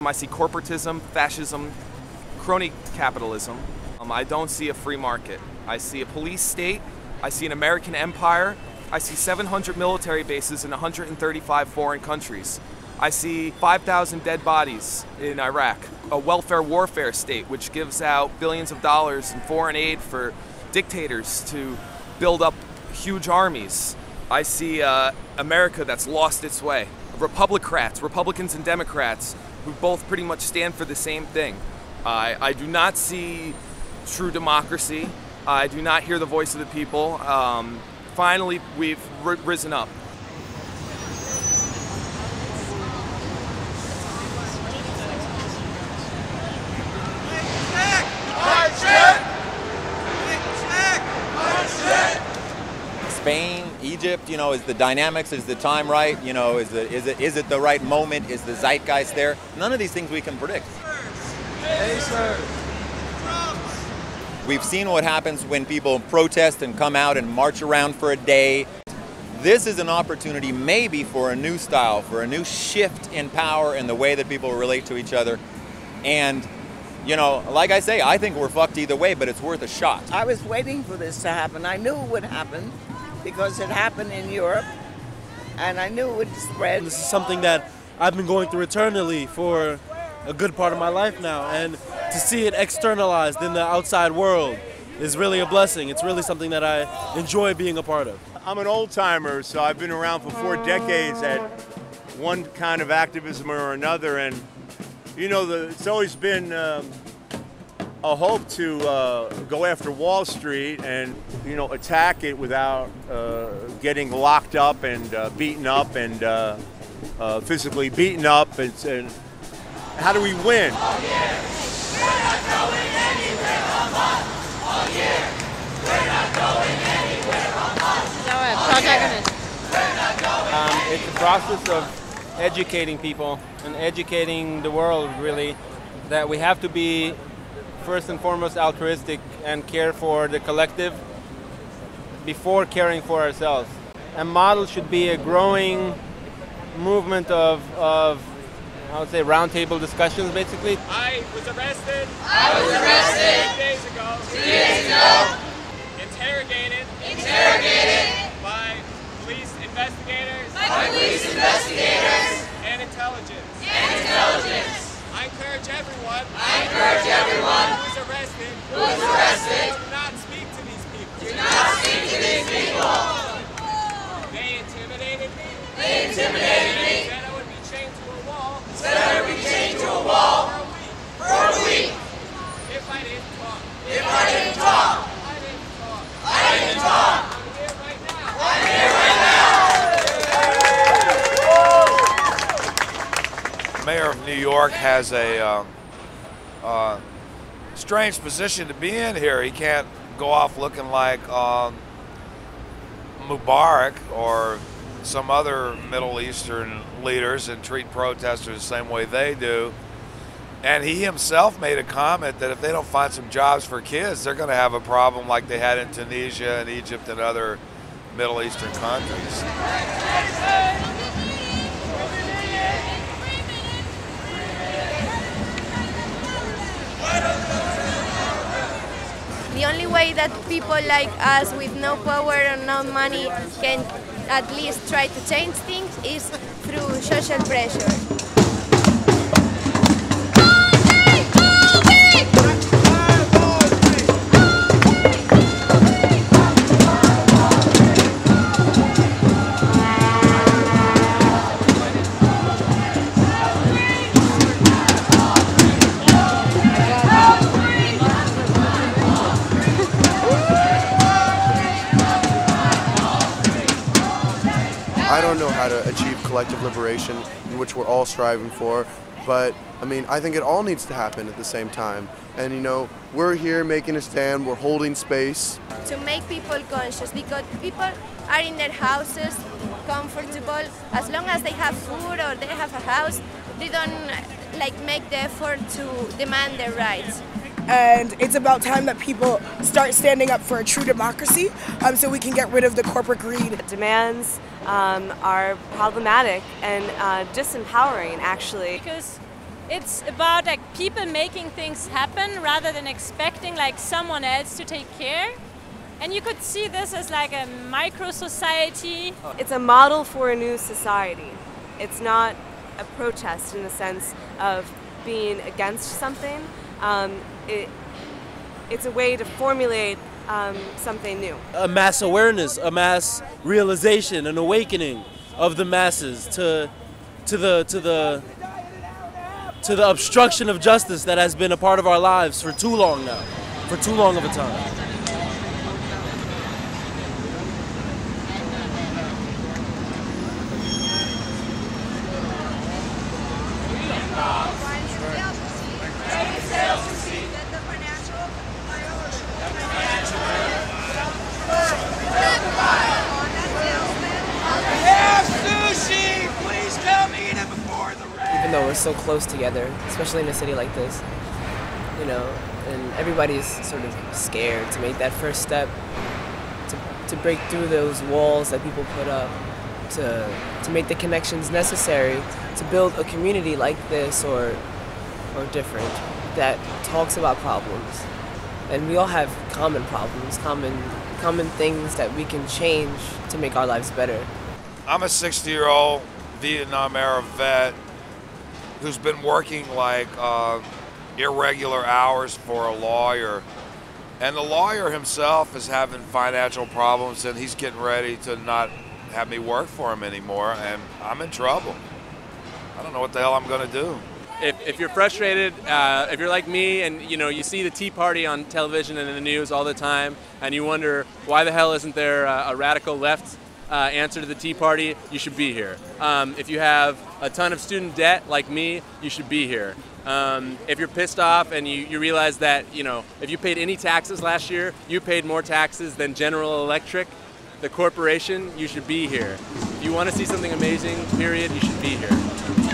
I see corporatism, fascism, crony capitalism. I don't see a free market. I see a police state. I see an American empire. I see 700 military bases in 135 foreign countries. I see 5,000 dead bodies in Iraq. A welfare warfare state which gives out billions of dollars in foreign aid for dictators to build up huge armies. I see America that's lost its way. Republicans and Democrats, who both pretty much stand for the same thing. I do not see true democracy. I do not hear the voice of the people. Finally, we've risen up. Spain, Egypt, is the dynamics, is the time right, is it the right moment, is the zeitgeist there? None of these things we can predict. Hey, sir. We've seen what happens when people protest and come out and march around for a day. This is an opportunity maybe for a new style, for a new shift in power and the way that people relate to each other. And like I say, I think we're fucked either way, but it's worth a shot. I was waiting for this to happen. I knew it would happen because it happened in Europe, and I knew it would spread. This is something that I've been going through eternally for a good part of my life now, and to see it externalized in the outside world is really a blessing. It's really something that I enjoy being a part of. I'm an old-timer, so I've been around for 4 decades at one kind of activism or another, and it's always been a hope to go after Wall Street and attack it without getting locked up and beaten up and physically beaten up. And how do we win? All year, we're not going anywhere on Mars. All year, we're not going anywhere on Mars. It's a process of educating people and educating the world, really, that we have to be first and foremost altruistic and care for the collective before caring for ourselves. A model should be a growing movement of I would say roundtable discussions, basically. I was arrested 2 days ago. 2 days ago. Interrogated by police investigators. And intelligence. I encourage everyone. Who's arrested. Do not speak to these people. They intimidated me. Said I would be chained to a wall. For a week. If I didn't talk. I didn't talk. I'm here right now. Mayor of New York has a strange position to be in here. He can't go off looking like Mubarak or some other Middle Eastern leaders and treat protesters the same way they do. And he himself made a comment that if they don't find some jobs for kids, they're going to have a problem like they had in Tunisia and Egypt and other Middle Eastern countries. The only way that people like us with no power and no money can at least try to change things is through social pressure. I don't know how to achieve collective liberation, in which we're all striving for, but I think it all needs to happen at the same time. And we're here making a stand, we're holding space. To make people conscious, because people are in their houses, comfortable, as long as they have food or they have a house, they don't make the effort to demand their rights. And it's about time that people start standing up for a true democracy so we can get rid of the corporate greed. Demands are problematic and disempowering, actually. Because It's about like people making things happen rather than expecting like someone else to take care. And you could see this as like a micro society. It's a model for a new society. It's not a protest in the sense of being against something. It's a way to formulate something new. A mass awareness, a mass realization, an awakening of the masses to the obstruction of justice that has been a part of our lives for too long now, for too long of a time. Even though we're so close together, especially in a city like this, you know, and everybody's sort of scared to make that first step, to break through those walls that people put up, to make the connections necessary to build a community like this or different that talks about problems. And we all have common problems, common things that we can change to make our lives better. I'm a 60-year-old Vietnam-era vet who's been working like irregular hours for a lawyer. And the lawyer himself is having financial problems and he's getting ready to not have me work for him anymore, and I'm in trouble. I don't know what the hell I'm gonna do. If you're frustrated, if you're like me and you see the Tea Party on television and in the news all the time and you wonder why the hell isn't there a radical left answer to the Tea Party, you should be here. If you have a ton of student debt like me, you should be here. If you're pissed off and you realize that if you paid any taxes last year, you paid more taxes than General Electric, the corporation, you should be here. If you want to see something amazing, period, you should be here.